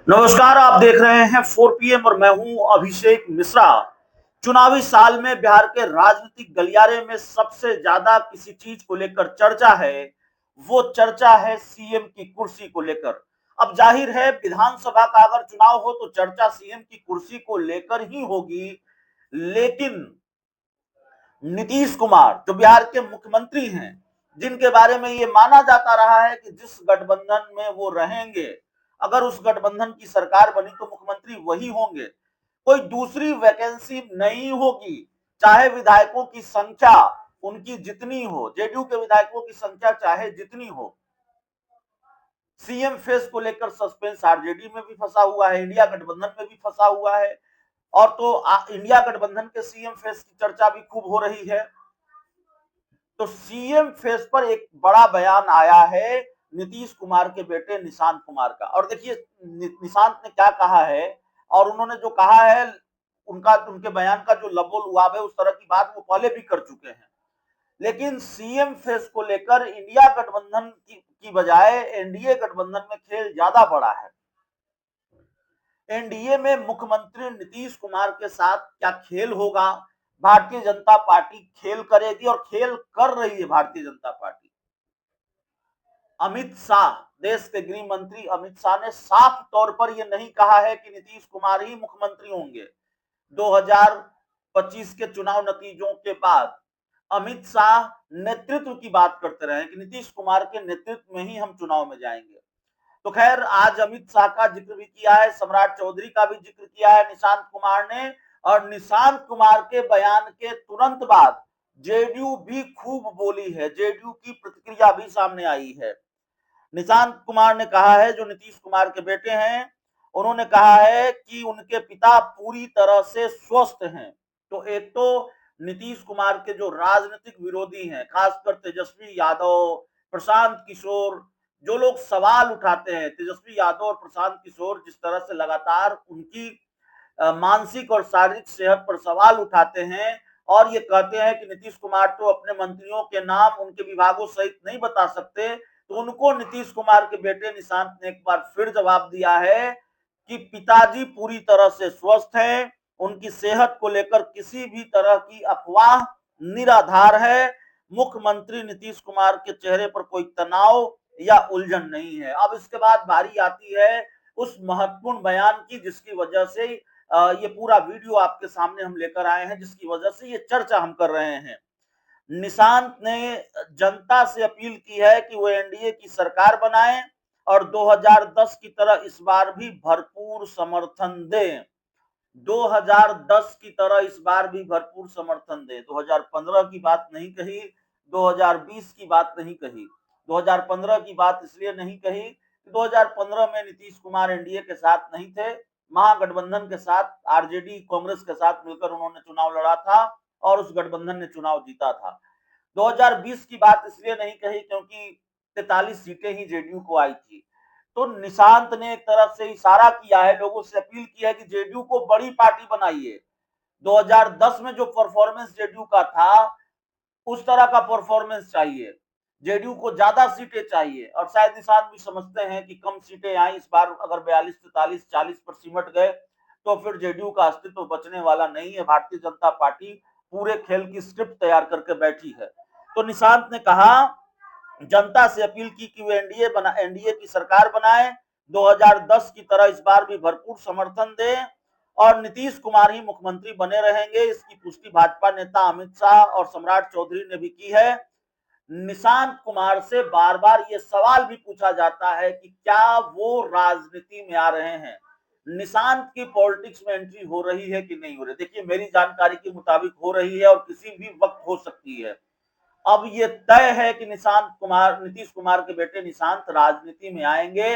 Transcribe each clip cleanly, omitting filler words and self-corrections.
नमस्कार, आप देख रहे हैं 4 पीएम और मैं हूं अभिषेक मिश्रा। चुनावी साल में बिहार के राजनीतिक गलियारे में सबसे ज्यादा किसी चीज को लेकर चर्चा है, वो चर्चा है सीएम की कुर्सी को लेकर। अब जाहिर है विधानसभा का अगर चुनाव हो तो चर्चा सीएम की कुर्सी को लेकर ही होगी। लेकिन नीतीश कुमार जो बिहार के मुख्यमंत्री हैं, जिनके बारे में ये माना जाता रहा है कि जिस गठबंधन में वो रहेंगे, अगर उस गठबंधन की सरकार बनी तो मुख्यमंत्री वही होंगे, कोई दूसरी वैकेंसी नहीं होगी। चाहे विधायकों की संख्या उनकी जितनी हो, जेडीयू के विधायकों की संख्या चाहे जितनी हो, सीएम फेस को लेकर सस्पेंस आरजेडी में भी फंसा हुआ है, इंडिया गठबंधन में भी फंसा हुआ है। और तो इंडिया गठबंधन के सीएम फेस की चर्चा भी खूब हो रही है। तो सीएम फेस पर एक बड़ा बयान आया है नीतीश कुमार के बेटे निशांत कुमार का। और देखिए निशांत ने क्या कहा है, और उन्होंने जो कहा है उनके बयान का जो लबो लुआब है, उस तरह की बात वो पहले भी कर चुके हैं। लेकिन सीएम फेस को लेकर इंडिया गठबंधन की बजाय एनडीए गठबंधन में खेल ज्यादा बड़ा है। एनडीए में मुख्यमंत्री नीतीश कुमार के साथ क्या खेल होगा, भारतीय जनता पार्टी खेल करेगी और खेल कर रही है भारतीय जनता पार्टी। अमित शाह, देश के गृह मंत्री अमित शाह ने साफ तौर पर यह नहीं कहा है कि नीतीश कुमार ही मुख्यमंत्री होंगे। 2025 के चुनाव नतीजों के बाद अमित शाह नेतृत्व की बात करते रहे कि नीतीश कुमार के नेतृत्व में ही हम चुनाव में जाएंगे। तो खैर आज अमित शाह का जिक्र भी किया है, सम्राट चौधरी का भी जिक्र किया है निशांत कुमार ने। और निशांत कुमार के बयान के तुरंत बाद जेडीयू भी खूब बोली है, जेडीयू की प्रतिक्रिया भी सामने आई है। निशांत कुमार ने कहा है, जो नीतीश कुमार के बेटे हैं, उन्होंने कहा है कि उनके पिता पूरी तरह से स्वस्थ हैं। तो एक तो नीतीश कुमार के जो राजनीतिक विरोधी हैं, खासकर तेजस्वी यादव, प्रशांत किशोर, जो लोग सवाल उठाते हैं, तेजस्वी यादव और प्रशांत किशोर जिस तरह से लगातार उनकी मानसिक और शारीरिक सेहत पर सवाल उठाते हैं और ये कहते हैं कि नीतीश कुमार तो अपने मंत्रियों के नाम उनके विभागों सहित नहीं बता सकते, तो उनको नीतीश कुमार के बेटे निशांत ने एक बार फिर जवाब दिया है कि पिताजी पूरी तरह से स्वस्थ हैं, उनकी सेहत को लेकर किसी भी तरह की अफवाह निराधार है। मुख्यमंत्री नीतीश कुमार के चेहरे पर कोई तनाव या उलझन नहीं है। अब इसके बाद बारी आती है उस महत्वपूर्ण बयान की जिसकी वजह से ये पूरा वीडियो आपके सामने हम लेकर आए हैं, जिसकी वजह से ये चर्चा हम कर रहे हैं। निशांत ने जनता से अपील की है कि वो एनडीए की सरकार बनाएं और 2010 की तरह इस बार भी भरपूर समर्थन दें। 2010 की तरह इस बार भी भरपूर समर्थन दें। 2015 की बात नहीं कही, 2020 की बात नहीं कही। 2015 की बात इसलिए नहीं कही कि 2015 में नीतीश कुमार एनडीए के साथ नहीं थे, महागठबंधन के साथ आरजेडी कांग्रेस के साथ मिलकर उन्होंने चुनाव लड़ा था और उस गठबंधन ने चुनाव जीता था। 2020 की बात इसलिए नहीं कही क्योंकि 43 सीटें ही जेडीयू को आई थी। तो निशांत ने एक तरफ से इशारा किया है, लोगों से अपील की है कि जेडीयू को बड़ी पार्टी बनाइए। 2010 में जो परफॉर्मेंस जेडीयू का था उस तरह का परफॉर्मेंस चाहिए, जेडीयू को ज्यादा सीटें चाहिए। और शायद निशांत भी समझते हैं कि कम सीटें आई इस बार, अगर 42, 43, 40 पर सिमट गए तो फिर जेडीयू का अस्तित्व बचने वाला नहीं है। भारतीय जनता पार्टी पूरे खेल की स्क्रिप्ट तैयार करके बैठी है। तो निशांत ने कहा, जनता से अपील की कि वो एनडीए की सरकार बनाए, 2010 की तरह इस बार भी भरपूर समर्थन दे और नीतीश कुमार ही मुख्यमंत्री बने रहेंगे। इसकी पुष्टि भाजपा नेता अमित शाह और सम्राट चौधरी ने भी की है। निशांत कुमार से बार बार ये सवाल भी पूछा जाता है कि क्या वो राजनीति में आ रहे हैं, निशांत की पॉलिटिक्स में एंट्री हो रही है कि नहीं हो रही। देखिए मेरी जानकारी के मुताबिक हो रही है और किसी भी वक्त हो सकती है। अब ये तय है कि नीतीश कुमार के बेटे निशांत राजनीति में आएंगे,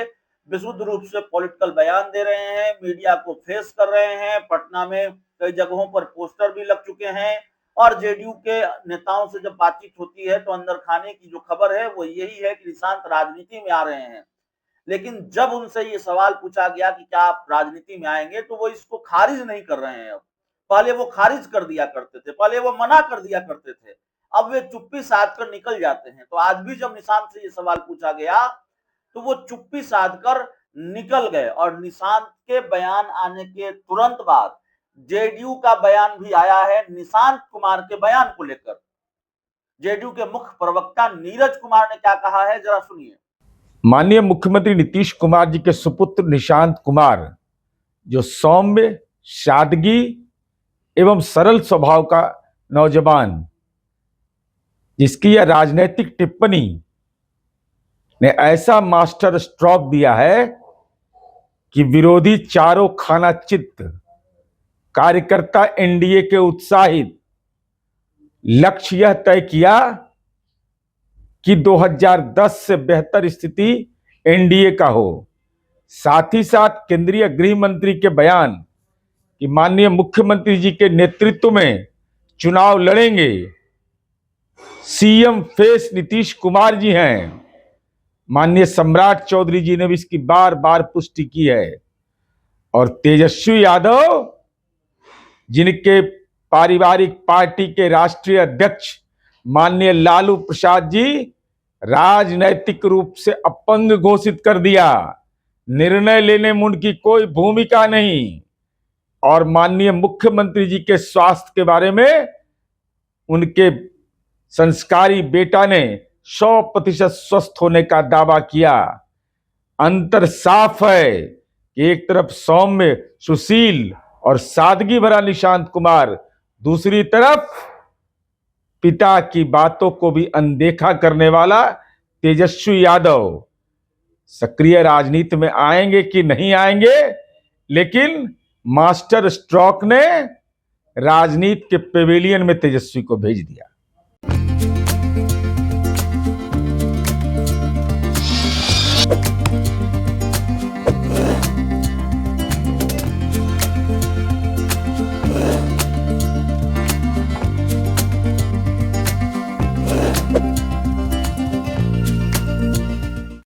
विशुद्ध रूप से पॉलिटिकल बयान दे रहे हैं, मीडिया को फेस कर रहे हैं। पटना में कई जगहों पर पोस्टर भी लग चुके हैं और जेडीयू के नेताओं से जब बातचीत होती है तो अंदर खाने की जो खबर है वो यही है कि निशांत राजनीति में आ रहे हैं। लेकिन जब उनसे ये सवाल पूछा गया कि क्या आप राजनीति में आएंगे, तो वो इसको खारिज नहीं कर रहे हैं। अब पहले वो खारिज कर दिया करते थे, पहले वो मना कर दिया करते थे, अब वे चुप्पी साध कर निकल जाते हैं। तो आज भी जब निशांत से ये सवाल पूछा गया तो वो चुप्पी साध कर निकल गए और निशांत के बयान आने के तुरंत बाद जेडीयू का बयान भी आया है निशांत कुमार के बयान को लेकर। जेडीयू के मुख्य प्रवक्ता नीरज कुमार ने क्या कहा है, जरा सुनिए। माननीय मुख्यमंत्री नीतीश कुमार जी के सुपुत्र निशांत कुमार, जो सौम्य, सादगी एवं सरल स्वभाव का नौजवान, जिसकी यह राजनीतिक टिप्पणी ने ऐसा मास्टर स्ट्रोक दिया है कि विरोधी चारों खाना चित्त, कार्यकर्ता एनडीए के उत्साहित, लक्ष्य यह तय किया कि 2010 से बेहतर स्थिति एनडीए का हो। साथ ही साथ केंद्रीय गृह मंत्री के बयान कि माननीय मुख्यमंत्री जी के नेतृत्व में चुनाव लड़ेंगे, सीएम फेस नीतीश कुमार जी हैं। माननीय सम्राट चौधरी जी ने भी इसकी बार बार पुष्टि की है। और तेजस्वी यादव, जिनके पारिवारिक पार्टी के राष्ट्रीय अध्यक्ष माननीय लालू प्रसाद जी राजनैतिक रूप से अपंग घोषित कर दिया, निर्णय लेने में उनकी कोई भूमिका नहीं। और माननीय मुख्यमंत्री जी के स्वास्थ्य के बारे में उनके संस्कारी बेटा ने 100% स्वस्थ होने का दावा किया। अंतर साफ है कि एक तरफ सौम्य, सुशील और सादगी भरा निशांत कुमार, दूसरी तरफ पिता की बातों को भी अनदेखा करने वाला तेजस्वी यादव। सक्रिय राजनीति में आएंगे कि नहीं आएंगे, लेकिन मास्टर स्ट्रोक ने राजनीति के पेविलियन में तेजस्वी को भेज दिया।